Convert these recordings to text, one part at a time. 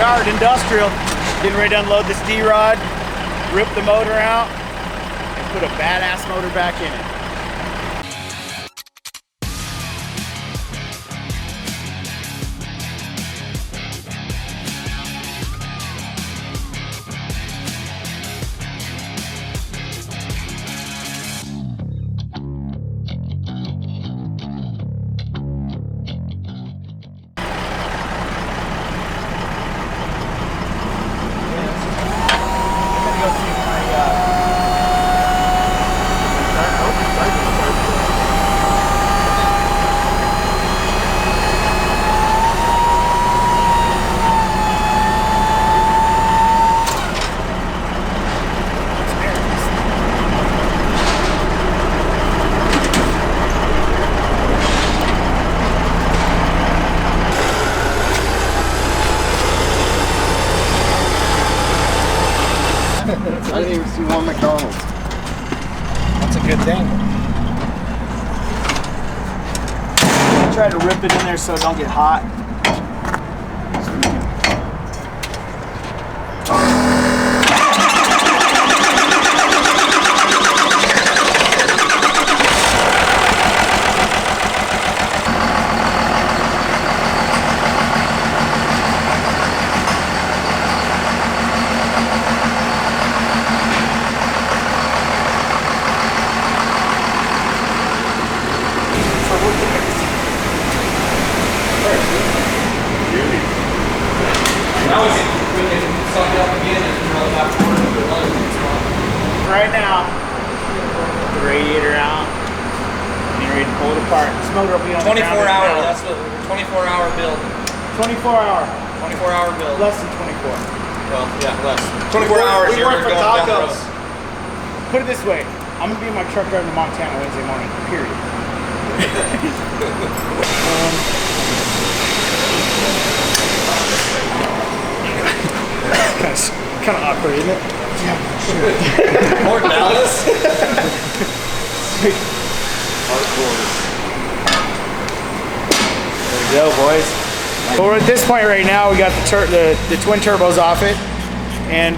are at Industrial, getting ready to unload this D-rod, rip the motor out, and put a badass motor back in it. I didn't even see one McDonald's. That's a good thing. I try to rip it in there so it don't get hot. Right now, the radiator out, and you're ready to pull it apart. This motor will be on 24 the ground. hour, that's what 24-hour build. 24 hour. 24-hour build. Less than 24. Well, yeah, less. 24 hours, we you're work for going down the road. tacos. Put it this way, I'm gonna be in my truck driving to Montana Wednesday morning, period. Kind of awkward, isn't it? Yeah, More Dallas. hardcore. There we go, boys. So we're at this point right now. We got the twin turbos off it, and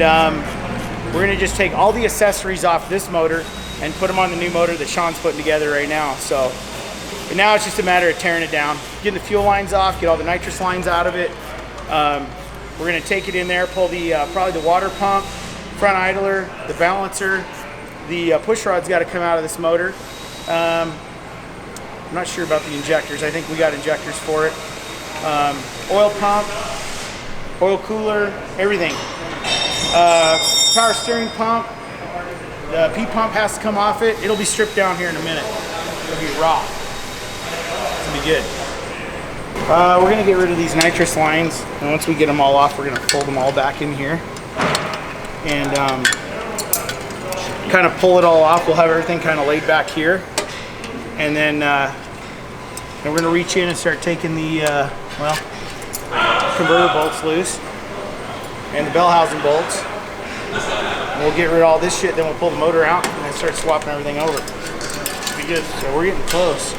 we're gonna just take all the accessories off this motor and put them on the new motor that Sean's putting together right now. So now it's just a matter of tearing it down, getting the fuel lines off, get all the nitrous lines out of it. We're gonna take it in there, pull the probably the water pump, front idler, the balancer, the push rod's got to come out of this motor. I'm not sure about the injectors. I think we got injectors for it. Oil pump, oil cooler, everything. Power steering pump. The P pump has to come off it. It'll be stripped down here in a minute. It'll be raw. It'll be good. We're gonna get rid of these nitrous lines, and once we get them all off, we're gonna fold them all back in here and kind of pull it all off. We'll have everything kind of laid back here, and then we're gonna reach in and start taking the converter bolts loose and the bell housing bolts. And we'll get rid of all this shit. Then we'll pull the motor out and then start swapping everything over. Be good. So we're getting close.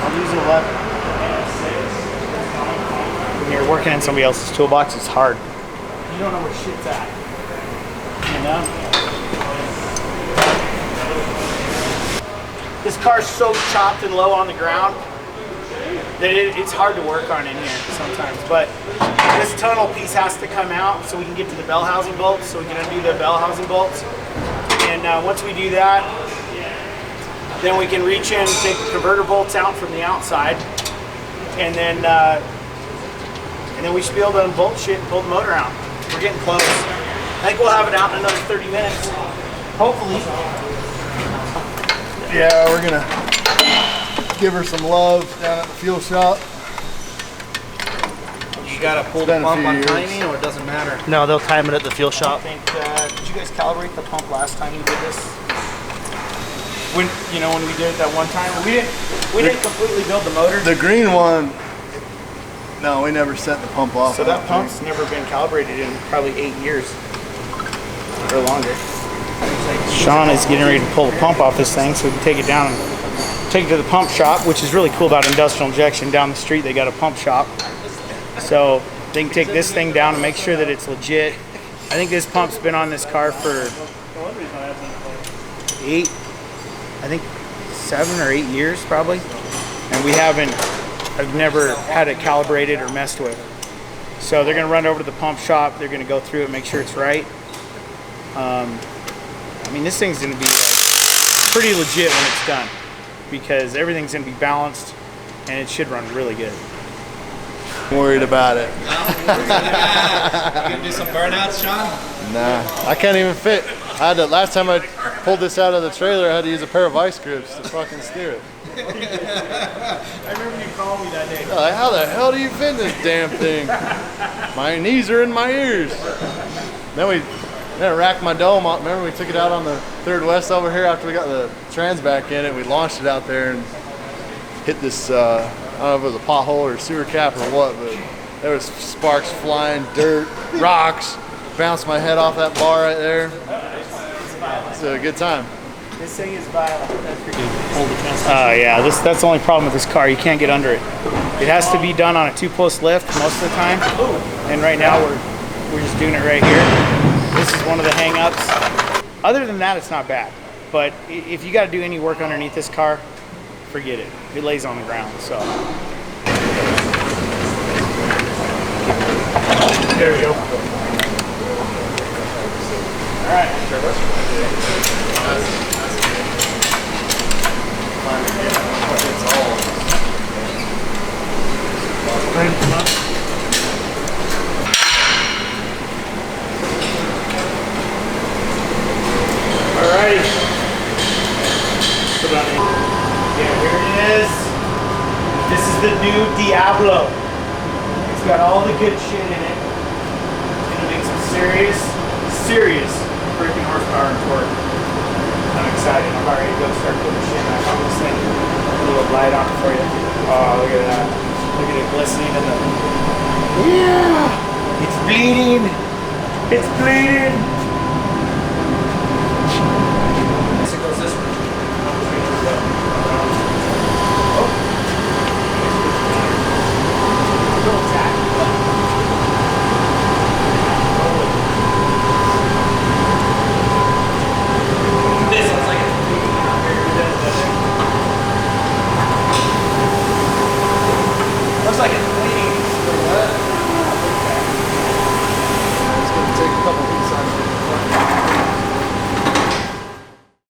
I'm using 11. When you're working in somebody else's toolbox, it's hard. You don't know where shit's at. You know? This car's so chopped and low on the ground that it's hard to work on in here sometimes. But this tunnel piece has to come out so we can get to the bell housing bolts, so we can undo the bell housing bolts. And once we do that, then we can reach in and take the converter bolts out from the outside. And then we should be able to unbolt shit and pull the motor out. We're getting close. I think we'll have it out in another 30 minutes. Hopefully. Yeah, we're gonna give her some love down at the fuel shop. You gotta pull the pump on timing, or it doesn't matter? No, they'll time it at the fuel shop. I think, did you guys calibrate the pump last time you did this? When we did it that one time? We didn't completely build the motor. The green one, no, we never set the pump off. So that pump's never been calibrated in probably 8 years or longer. Sean is getting ready to pull the pump off this thing so we can take it down and take it to the pump shop, which is really cool about industrial injection. Down the street they got a pump shop. So They can take this thing down and make sure that it's legit. I think this pump's been on this car for 7 or 8 years probably. And I've never had it calibrated or messed with. So they're gonna run over to the pump shop. They're gonna go through it, make sure it's right. I mean, this thing's gonna be pretty legit when it's done because everything's gonna be balanced and it should run really good. Worried about it. You gonna do some burnouts, Sean? Nah, I can't even fit. Last time I pulled this out of the trailer, I had to use a pair of vice grips to fucking steer it. I remember you called me that day. Like, how the hell do you fit this damn thing? My knees are in my ears. Then I racked my dome out. Remember we took it out on the Third West over here after we got the trans back in it. We launched it out there and hit this, I don't know if it was a pothole or sewer cap or what, but there was sparks flying, dirt, rocks. Bounced my head off that bar right there. It's a good time. This thing is violent. Yeah, that's the only problem with this car. You can't get under it. It has to be done on a 2-post lift most of the time. And right now we're just doing it right here. This is one of the hang-ups. Other than that, it's not bad. But if you got to do any work underneath this car, forget it. It lays on the ground. So there we go. All right. Alrighty. Put it on in. Yeah, here it is. This is the new Diablo. It's got all the good shit in it. It's gonna make some serious freaking horsepower and torque. I'm excited. I'm already going to start putting shit back on this thing. A little light on it for you. Oh, look at that. Look at it glistening in the... Yeah! It's bleeding! It's bleeding!